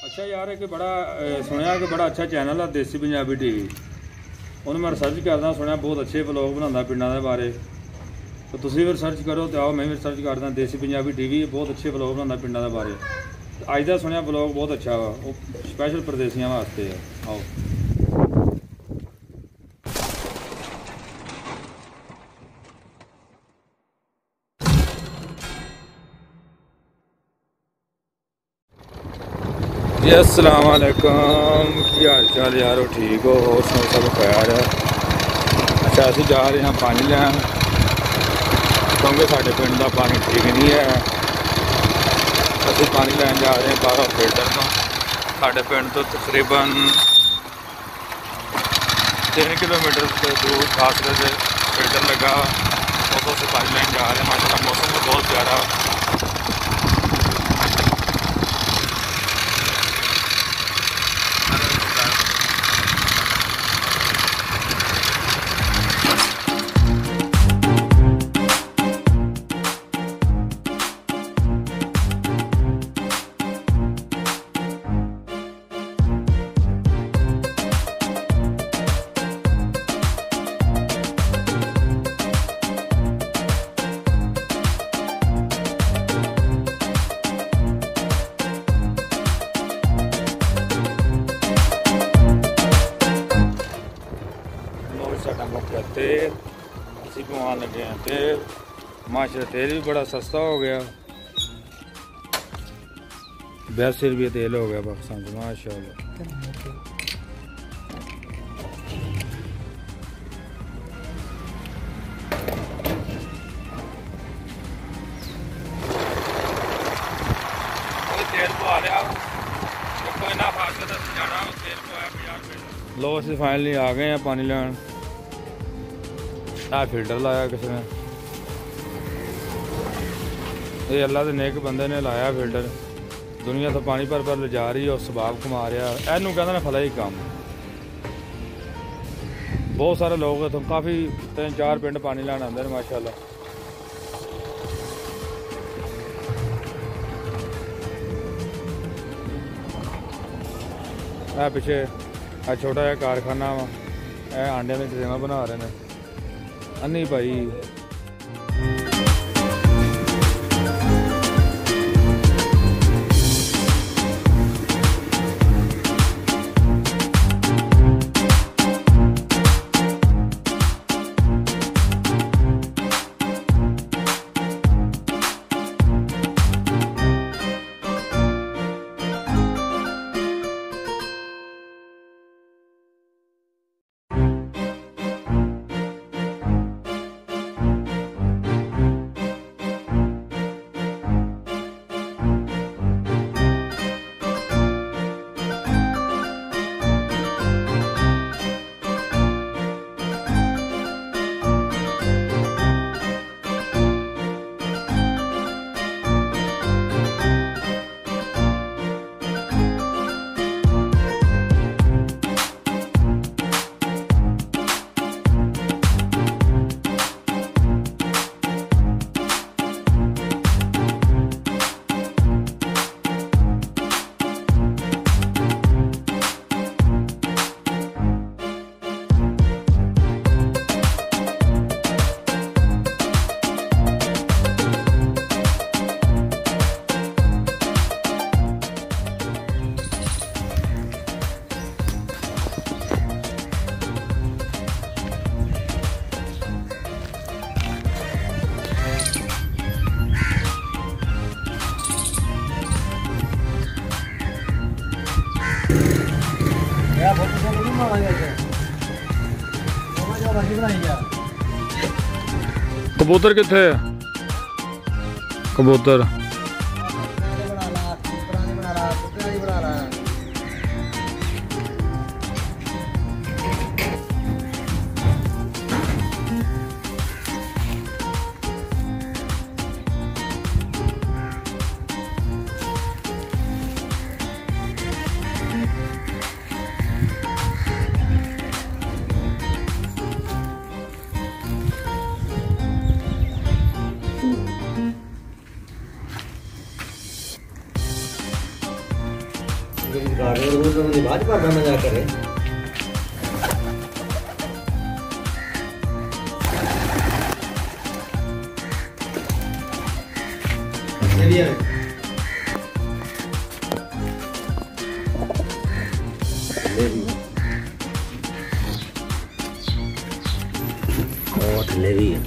अच्छा यार एक बड़ा सुनया कि बड़ा अच्छा चैनल है देसी पंजाबी टीवी। उन्हें मैं रिसर्च करदा सुनया बहुत अच्छे व्लॉग बनाता पिंडा के बारे। तो तुम भी रिसर्च करो तो आओ मैं भी रिसर्च करदा। देसी पंजाबी टीवी बहुत अच्छे व्लॉग बनाता पिंडा के बारे। अज का सुनया व्लॉग बहुत अच्छा वा, वो स्पैशल परदेसियों वास्ते है। आओ जी अस्सलाम वालेकुम, की हाल चाल यारो? ठीक हो? और सब खैर है? अच्छा असं जा रहे हैं पानी लैन क्योंकि साढ़े पिंड का पानी ठीक नहीं है। असं पानी लैन जा रहे हैं 12 फिल्टर तो साढ़े पिंड तो तकरीबन 3 किलोमीटर दूर फासले से फिल्टर लगा। तो से पानी लैन जा रहे हैं। माशाल्लाह मौसम तो बहुत प्यारा। तेल असी पवान लगे हैं तेल। माशाल्लाह तेल भी बड़ा सस्ता हो गया। 82 रुपये तेल हो गया पाकिस्तान से। माशाल्लाह तेल पवा लिया। लो अस फाइनली आ गए हैं पानी लैन। फिल्टर लाया किसी ने, ये अल्लाह के नेक बंदे ने लाया फिल्टर। दुनिया तो पानी भर ले जा रही है और सबाब कमा रहा। एनू कहते फला ही काम। बहुत सारे लोग इतों काफ़ी 3-4 पिंड पानी लैन आते हैं माशाल्लाह। पिछे छोटा जहा कारखाना वा, आंडिया की ट्रेन बना रहे हैं अन्नी भाई। कबूतर किथे है? कबूतर तो बाद भरना ना जा करे ये थल्ले भी है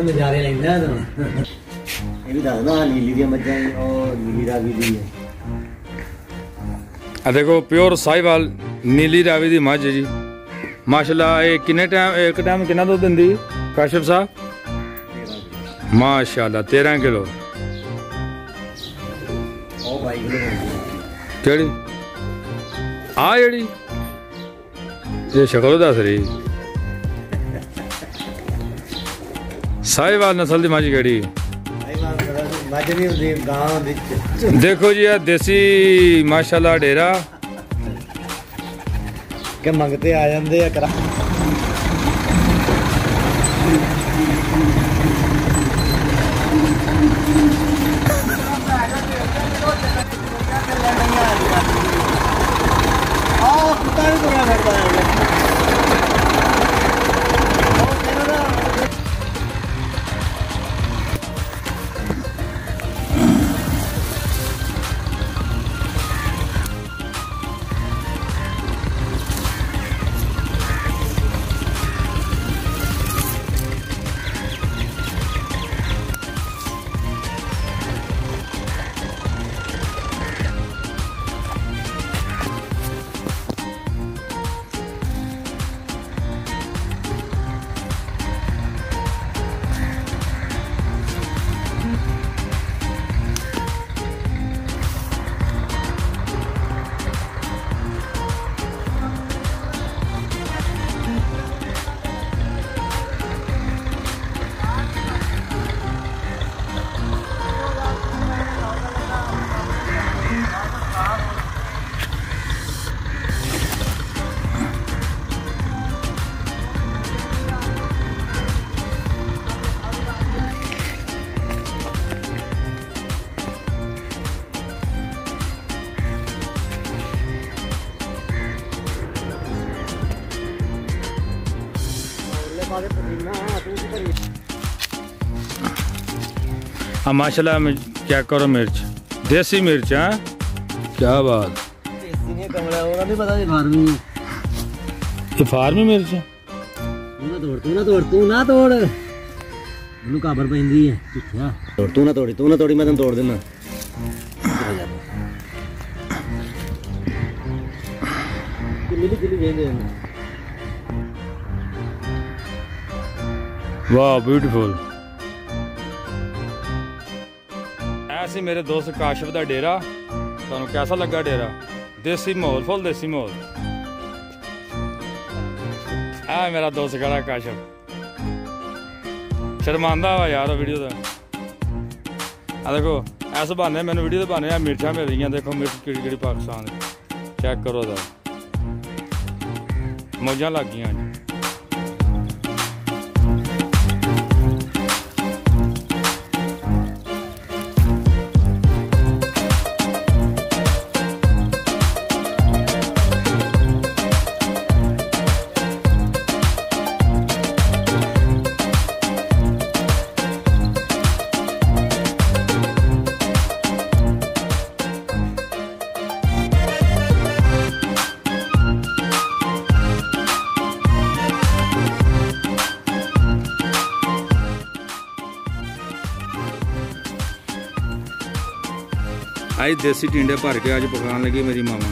नजारे लेंदा तो ये भी दादा नीली दी मज्जा और नीली रावी दी है आ देखो प्योर साहिवाल नीली रावी दी मझ जी माशाल्लाह। ये किन्ने टाइम एक टाइम किन्ना दुध दिंदी काशिफ साहब? माशाल्लाह 13 किलो। केड़ी आ जेड़ी ये शक्ल दस रही साहिवाल नस्ल दी मझ केड़ी? देखो जी देसी माशाल्लाह डेरा के मंगते आ जाते हैं करा हाँ माशाल्लाह में क्या करो मिर्च देसी मिर्च है क्या बात ये फार्मी मिर्च है तू ना तोड़ काबर पैंदी है तू ना तोड़ी मैं तेन तोड़ देना वाह ब्यूटीफुल। ऐसे मेरे दोस्त काशिफ दा डेरा तुहानू कैसा लगा डेरा? देसी माहौल फुल देसी माहौल। ऐ मेरा दोस्त खड़ा काशिफ शर्मांदा वा यार वीडियो दा। आ देखो ऐस बहाने मैंने वीडियो दे बहाने मिर्चा मिल रही देखो मिर्च केड़ी पाकिस्तान चेक करो दा मौजां लग गई। आज देसी टिंडे भर के अज पकाने लगी मेरी मामा।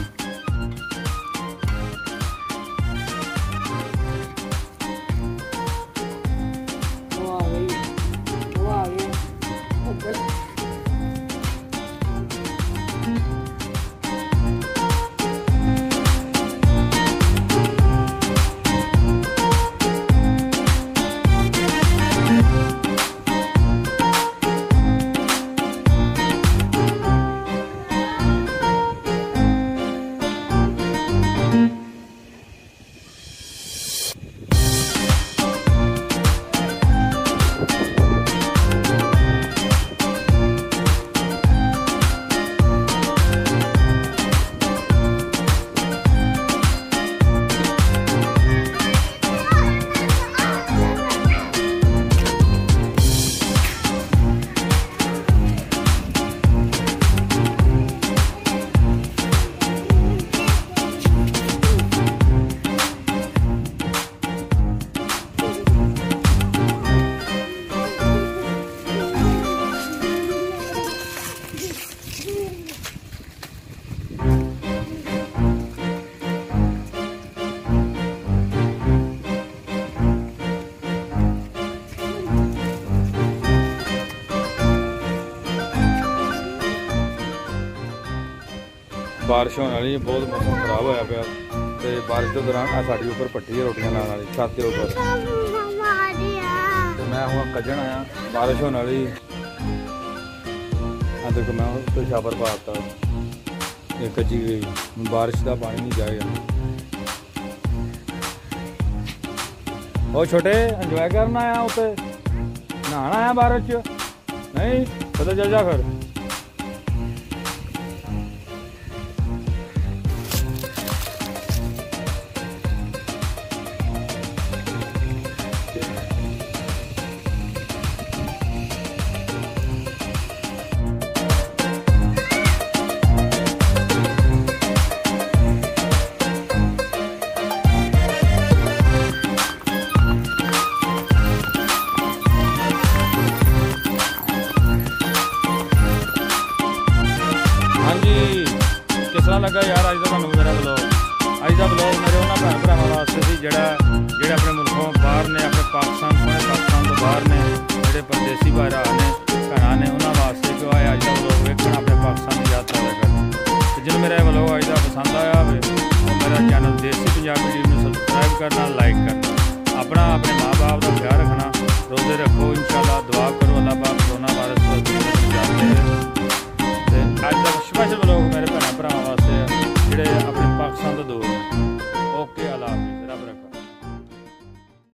बारिश होने वाली बहुत मौसम खराब होया पिया ते बारिश के दौरान आ साडी ऊपर पट्टी है रोटियां लाने वाली छत के ऊपर तो मैं हुआ कजन आया बारिश होने वाली आ देखो मैं उस पर छापर पाता ये कजी गई बारिश का पानी नहीं जाएगा। ओ छोटे एंजॉय करना आया उसे नहाना आया बारिश च नहीं पता चल जा फिर। लगा यार अज का मेरा ब्लॉग अज का ब्लॉग मेरे उन्होंने भैन भरावां वास्ते सी जेड़ा अपने मुल्कों बाहर ने अपने पाकिस्तान तो बाहर ने जेड़े परदेसी भरा ने भैन ने उन्होंने वास्ते जो है अज का ब्लॉग वेखण अपने पाकिस्तान